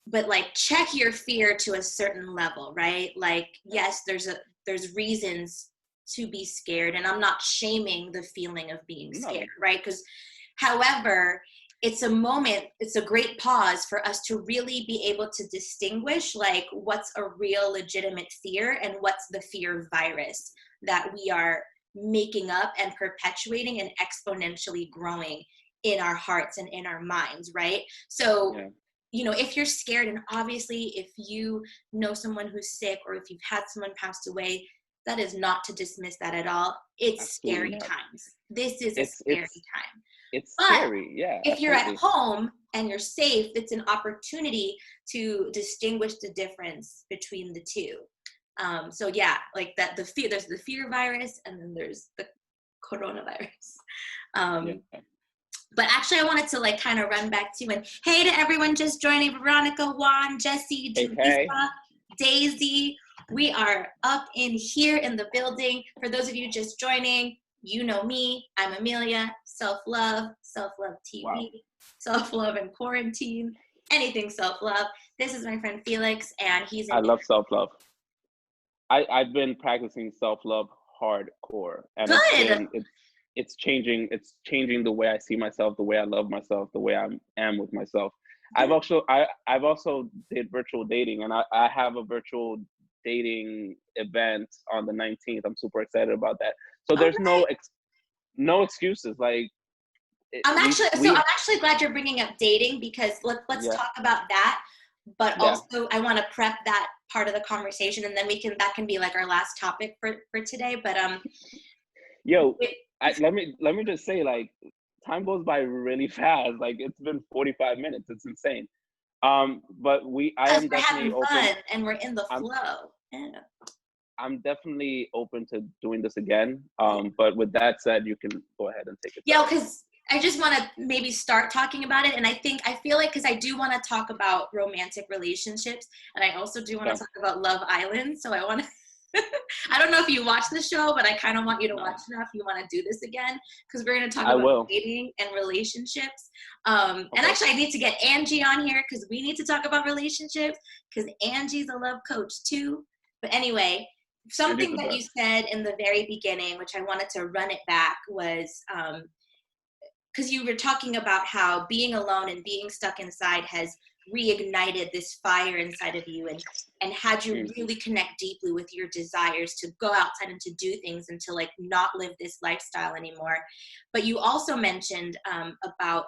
but like check your fear to a certain level, right? Like, yes, there's reasons to be scared, and I'm not shaming the feeling of being scared, right? Because however, it's a great pause for us to really be able to distinguish like what's a real legitimate fear and what's the fear virus that we are making up and perpetuating and exponentially growing in our hearts and in our minds, right? So, if you're scared, and obviously if you know someone who's sick or if you've had someone passed away, that is not to dismiss that at all. It's scary times. This is a scary time. It's scary, if you're at home and you're safe, it's an opportunity to distinguish the difference between the two. So like that, there's the fear virus, and then there's the coronavirus. But actually, I wanted to like kind of run back to, and hey to everyone just joining: Veronica, Juan, Jesse, Julissa, Daisy. We are up in here in the building. For those of you just joining, you know me. I'm Amelia. Self-love TV, self-love in quarantine, anything self-love. This is my friend Felix, and I love self-love. I've been practicing self-love hardcore, and it's changing the way I see myself, the way I love myself, the way I am with myself. I've also did virtual dating, and I have a virtual dating event on the 19th. I'm super excited about that. So there's no excuses. Like I'm actually glad you're bringing up dating, because let's talk about that. But also I want to prep that part of the conversation, and then that can be like our last topic for today. But let me just say, like, time goes by really fast. Like it's been 45 minutes. It's insane. But I Because am we're definitely having open. fun and we're in the I'm flow. Yeah. I'm definitely open to doing this again. But with that said, you can go ahead and take it. Yeah, because I just want to maybe start talking about it. And I feel like, because I do want to talk about romantic relationships, and I also do want to talk about Love Island. So I want to, I don't know if you watch the show, but I kind of want you to watch it now if you want to do this again, because we're going to talk about dating and relationships. And actually, I need to get Angie on here because we need to talk about relationships, because Angie's a love coach too. But anyway, something that you said in the very beginning, which I wanted to run it back, was because you were talking about how being alone and being stuck inside has reignited this fire inside of you and had you really connect deeply with your desires to go outside and to do things and to like not live this lifestyle anymore. But you also mentioned about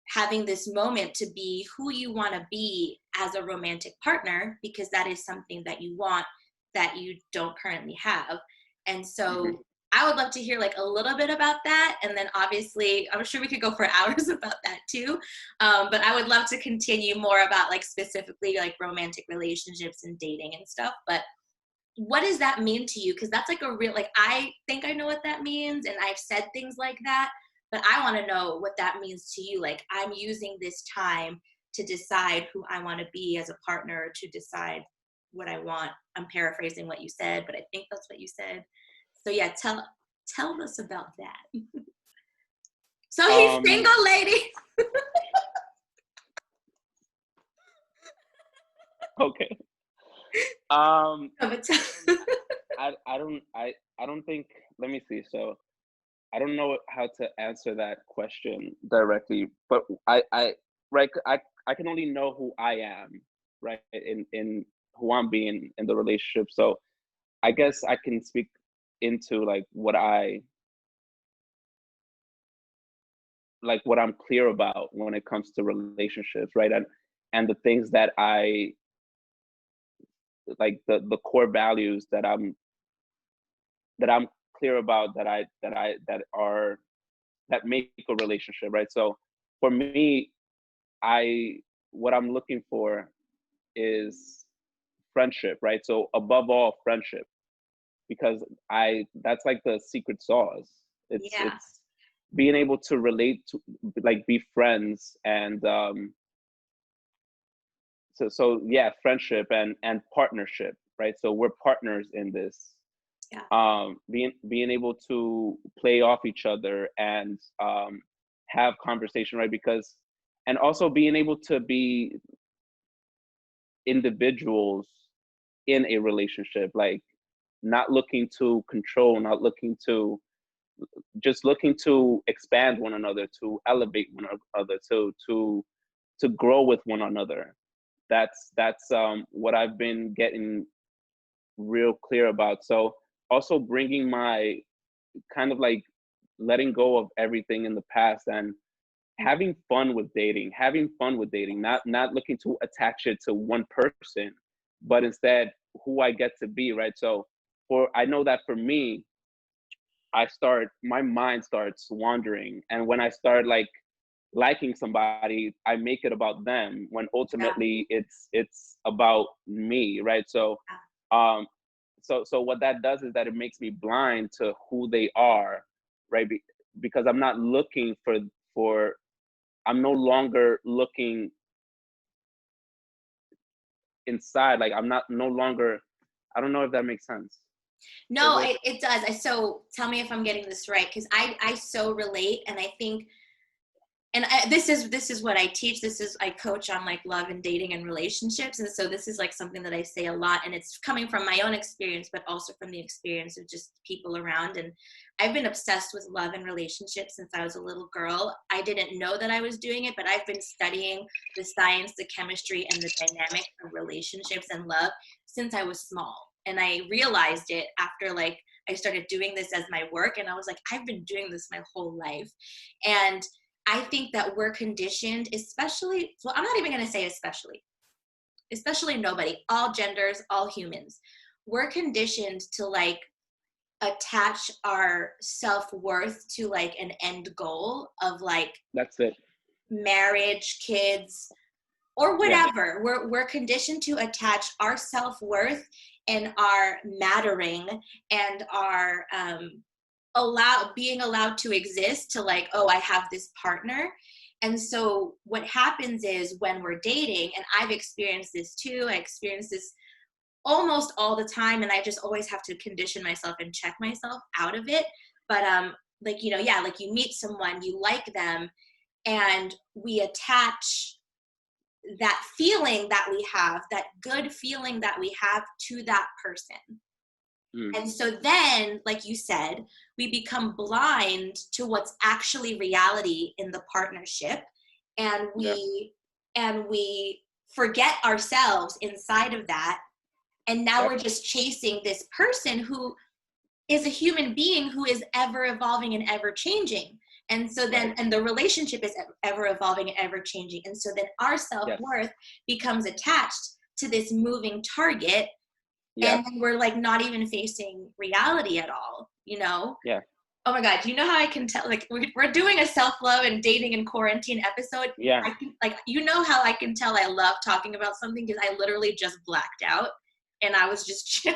having this moment to be who you want to be as a romantic partner, because that is something that you want that you don't currently have. And so I would love to hear like a little bit about that. And then obviously, I'm sure we could go for hours about that too. But I would love to continue more about like specifically like romantic relationships and dating and stuff. But what does that mean to you? Because that's like a real, like, I think I know what that means. And I've said things like that, but I want to know what that means to you. Like, I'm using this time to decide who I want to be as a partner, to decide what I want. I'm paraphrasing what you said, but I think that's what you said. So yeah, tell us about that. So he's single, lady. Okay. I don't think, let me see. So I don't know how to answer that question directly, but I can only know who I am, right? In who I'm being in the relationship. So I guess I can speak into like what I'm clear about when it comes to relationships, right? And the things that I like, the core values that I'm clear about, that make a relationship, right? So for me, what I'm looking for is friendship, right? So above all, friendship, because that's like the secret sauce. It's being able to relate to, like, be friends, and so yeah, friendship and partnership, right? So we're partners in this. Being able to play off each other and have conversation, right? Because, and also being able to be individuals in a relationship, like not looking to control, not looking to, just looking to expand one another, to elevate one another, to grow with one another. That's what I've been getting real clear about. So also bringing my kind of like letting go of everything in the past and having fun with dating, not looking to attach it to one person, but instead who I get to be, right? So I know that for me, my mind starts wandering, and when I start like liking somebody, I make it about them, when ultimately it's about me, right? So so what that does is that it makes me blind to who they are, right? Because I'm not looking for I'm no longer looking inside. Like I'm not no longer, I don't know if that makes sense. No, it does. So tell me if I'm getting this right, because I so relate, and I think, and this is what I teach. I coach on like love and dating and relationships, and so this is like something that I say a lot, and it's coming from my own experience, but also from the experience of just people around. And I've been obsessed with love and relationships since I was a little girl. I didn't know that I was doing it, but I've been studying the science, the chemistry, and the dynamics of relationships and love since I was small. And I realized it after like I started doing this as my work, and I was like, I've been doing this my whole life. And I think that we're conditioned, especially, well, I'm not even going to say especially nobody, all genders, all humans. We're conditioned to like attach our self-worth to like an end goal of like that's it, marriage, kids, or whatever. We're conditioned to attach our self-worth and our mattering and our being allowed to exist to like, oh, I have this partner. And so what happens is when we're dating, and I've experienced this too, I experience this almost all the time, and I just always have to condition myself and check myself out of it. But like, you know, yeah, like you meet someone, you like them, and we attach that feeling that we have, that good feeling that we have, to that person. And so then, like you said, we become blind to what's actually reality in the partnership, and we forget ourselves inside of that. And now we're just chasing this person who is a human being who is ever evolving and ever changing. And so then, and the relationship is ever evolving and ever changing. And so then our self-worth becomes attached to this moving target. And then we're like not even facing reality at all, you know? Yeah. Oh my God, do you know how I can tell? Like, we're doing a self-love and dating in quarantine episode. Yeah. I can, like, you know how I can tell I love talking about something? Because I literally just blacked out. And I was just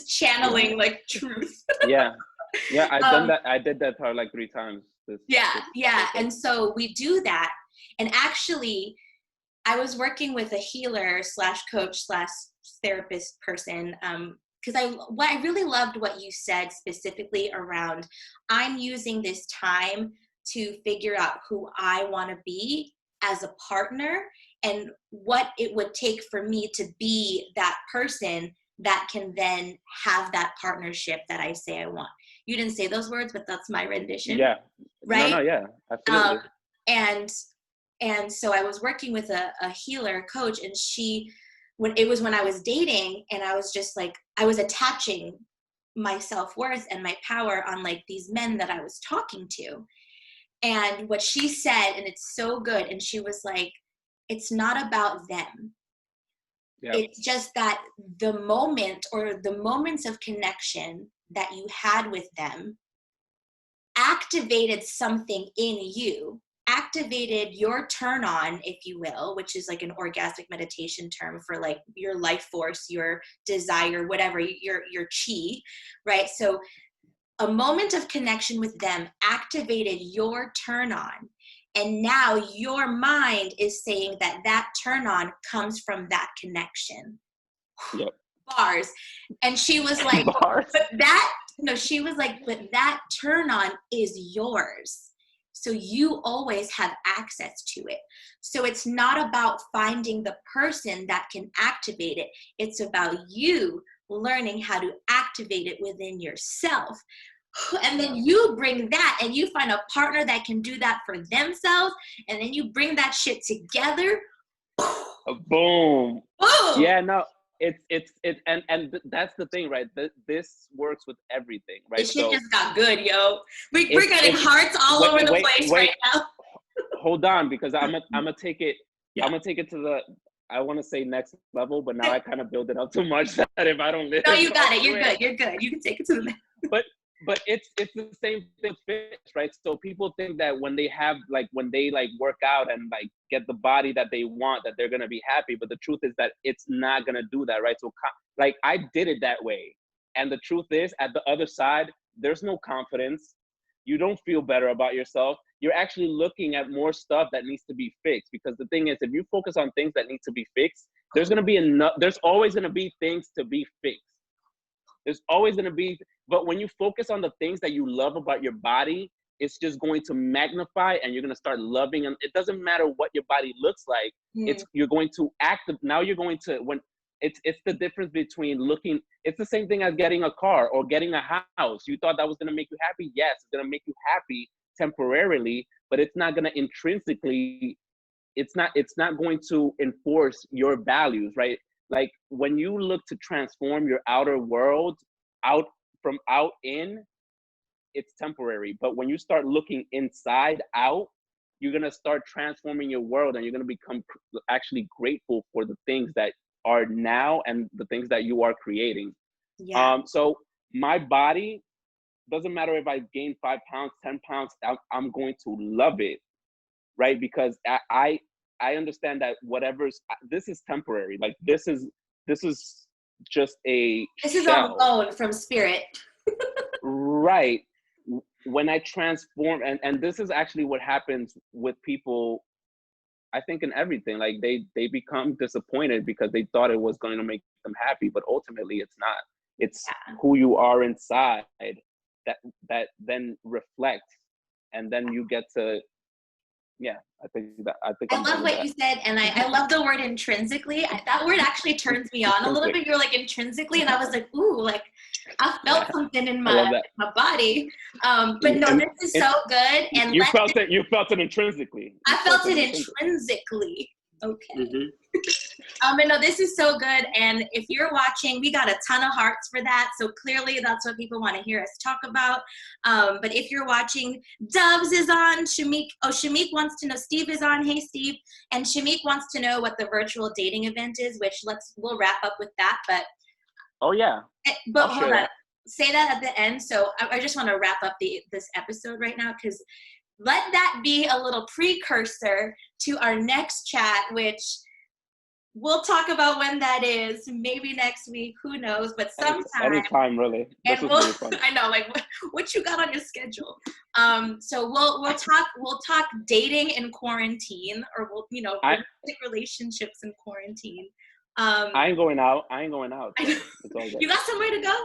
channeling like truth. Yeah, I've done that. I did that probably like 3 times. And so we do that. And actually, I was working with a healer / coach / therapist person, because I really loved what you said specifically around, I'm using this time to figure out who I want to be as a partner and what it would take for me to be that person that can then have that partnership that I say I want. You didn't say those words, but that's my rendition. Yeah. Right? No, yeah, absolutely. And so I was working with a healer coach, and when I was dating, and I was just like, I was attaching my self-worth and my power on like these men that I was talking to. And what she said, and it's so good, and she was like, it's not about them. Yep. It's just that the moment or the moments of connection that you had with them activated something in you, activated your turn on, if you will, which is like an orgasmic meditation term for like your life force, your desire, whatever, your chi, right? So a moment of connection with them activated your turn on. And now your mind is saying that that turn on comes from that connection. Yep. Bars. And she was like, she was like, but that turn on is yours. So you always have access to it. So it's not about finding the person that can activate it. It's about you learning how to activate it within yourself. And then you bring that and you find a partner that can do that for themselves. And then you bring that shit together. Boom. Boom. Yeah, no, and that's the thing, right? This works with everything, right? This shit just got good, yo. We're getting hearts all over the place right now. Hold on, because I'm gonna take it. Yeah. I'm gonna take it to the, I want to say next level, but now I kind of build it up too much that if I don't live. No, you got it. You're good. You're good. You can take it to the next. But it's the same thing with fitness, right? So people think that when they work out and like get the body that they want, that they're gonna be happy. But the truth is that it's not gonna do that, right? So like I did it that way, and the truth is, at the other side, there's no confidence. You don't feel better about yourself. You're actually looking at more stuff that needs to be fixed. Because the thing is, if you focus on things that need to be fixed, there's always gonna be things to be fixed. There's always gonna be. But when you focus on the things that you love about your body, it's just going to magnify, and you're going to start loving them. It doesn't matter what your body looks like. You're going to now you're going to, when it's the difference between looking, it's the same thing as getting a car or getting a house. You thought that was going to make you happy. Yes, it's going to make you happy temporarily, but it's not going to intrinsically, it's not going to enforce your values, right? Like when you look to transform your outer world from out in, it's temporary. But when you start looking inside out, you're going to start transforming your world, and you're going to become actually grateful for the things that are now and the things that you are creating. Yeah. So my body, doesn't matter if I gain 5 pounds, 10 pounds, I'm going to love it, right? Because I understand that this is temporary. Like this is just a This is on shell. loan from spirit. Right. When I transform, and this is actually what happens with people, I think, in everything. Like they become disappointed because they thought it was going to make them happy, but ultimately it's not. It's who you are inside that then reflects, and then you get to, I love what you said, and I love the word intrinsically. That word actually turns me on a little bit. You're like intrinsically, and I was like, ooh, like I felt something in my body. But no, this is so good. And you felt it intrinsically. I felt it intrinsically. Okay. Mm-hmm. And no, this is so good. And if you're watching, we got a ton of hearts for that. So clearly that's what people want to hear us talk about. But if you're watching, Dubs is on. Shamik wants to know. Steve is on. Hey, Steve. And Shamik wants to know what the virtual dating event is, which we'll wrap up with that. But oh yeah. But hold on. Say that at the end. So I just want to wrap up this episode right now, because let that be a little precursor to our next chat, which we'll talk about when that is. Maybe next week, who knows? But sometime. Anytime, really. And really fun. I know, like what you got on your schedule. So we'll talk dating in quarantine, or romantic relationships in quarantine. I ain't going out. So it's all good. You got somewhere to go?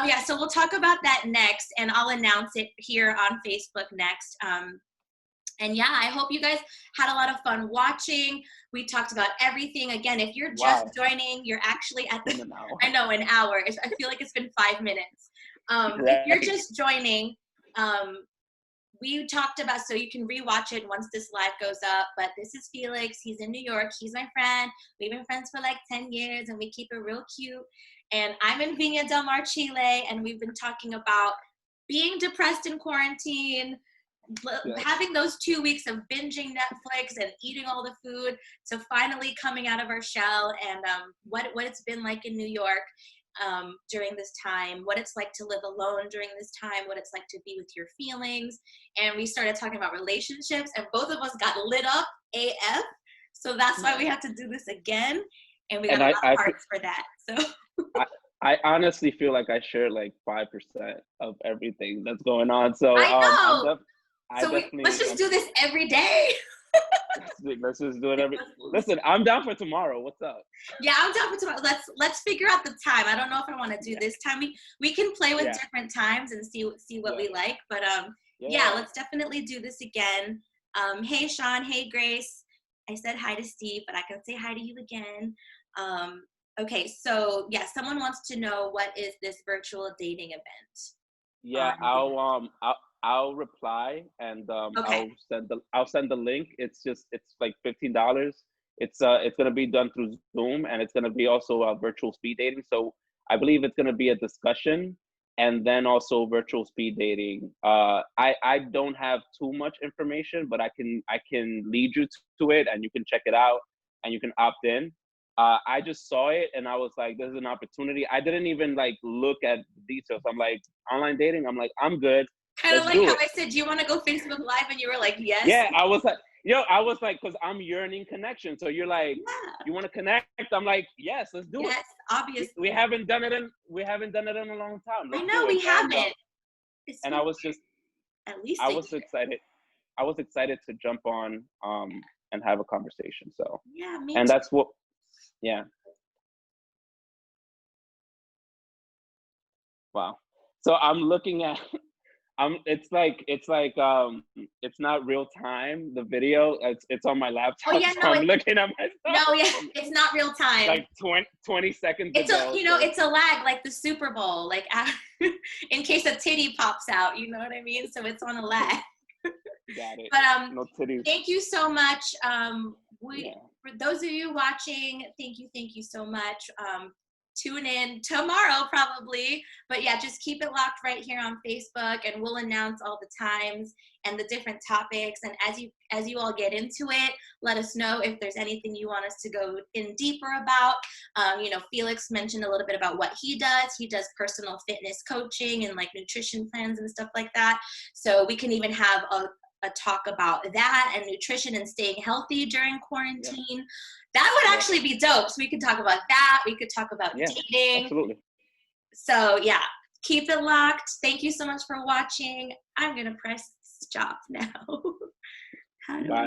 Yeah, so we'll talk about that next, and I'll announce it here on Facebook next. And yeah, I hope you guys had a lot of fun watching. We talked about everything. Again, if you're just joining, you're actually at an hour. I feel like it's been 5 minutes. Right. If you're just joining, we talked about, so you can rewatch it once this live goes up, but this is Felix. He's in New York. He's my friend. We've been friends for like 10 years, and we keep it real cute. And I'm in Viña del Mar, Chile, and we've been talking about being depressed in quarantine, having those 2 weeks of binging Netflix and eating all the food, to finally coming out of our shell, and what it's been like in New York during this time, what it's like to live alone during this time, what it's like to be with your feelings. And we started talking about relationships, and both of us got lit up AF. So that's why we had to do this again, and we got a lot of hearts for that. So I honestly feel like I share like 5% of everything that's going on. So I know. Let's just do this every day. Let's just do it Listen, I'm down for tomorrow. What's up? Yeah, I'm down for tomorrow. Let's figure out the time. I don't know if I want to do this time. We can play with different times and see what we like. But let's definitely do this again. Hey Sean, hey Grace. I said hi to Steve, but I can say hi to you again. Okay, so someone wants to know, what is this virtual dating event? Yeah, I'll reply, and I'll send the link. It's like $15. It's gonna be done through Zoom, and it's gonna be also virtual speed dating. So I believe it's gonna be a discussion, and then also virtual speed dating. I don't have too much information, but I can lead you to it, and you can check it out, and you can opt in. I just saw it, and I was like, this is an opportunity. I didn't even like look at the details. I'm like, online dating? I'm like, I'm good. Kind of like how I said, do you want to go Facebook Live? And you were like, yes. Yeah, I was like, because I'm yearning connection. So you're like, you want to connect? I'm like, yes, let's do it. Yes, obviously. We haven't done it in a long time. I know we haven't. And I was just, at least I was excited. I was excited to jump on and have a conversation. So yeah, me and too. That's what, yeah. Wow. So I'm looking at. It's not real time. The video, it's on my laptop. Oh yeah, no, so I'm looking at myself. No, yeah, it's not real time. Like 20 seconds it's ago. It's a lag, like the Super Bowl, like in case a titty pops out. You know what I mean? So it's on a lag. Got it. But no titties. Thank you so much. For those of you watching, thank you so much. tune in tomorrow probably. But yeah, just keep it locked right here on Facebook, and we'll announce all the times and the different topics. And as you all get into it, let us know if there's anything you want us to go in deeper about. You know, Felix mentioned a little bit about what he does. He does personal fitness coaching and like nutrition plans and stuff like that. So we can even have a talk about that and nutrition and staying healthy during quarantine. Yeah. That would actually be dope. So we could talk about that. We could talk about dating. Absolutely. So yeah, keep it locked. Thank you so much for watching. I'm going to press stop now. How do I?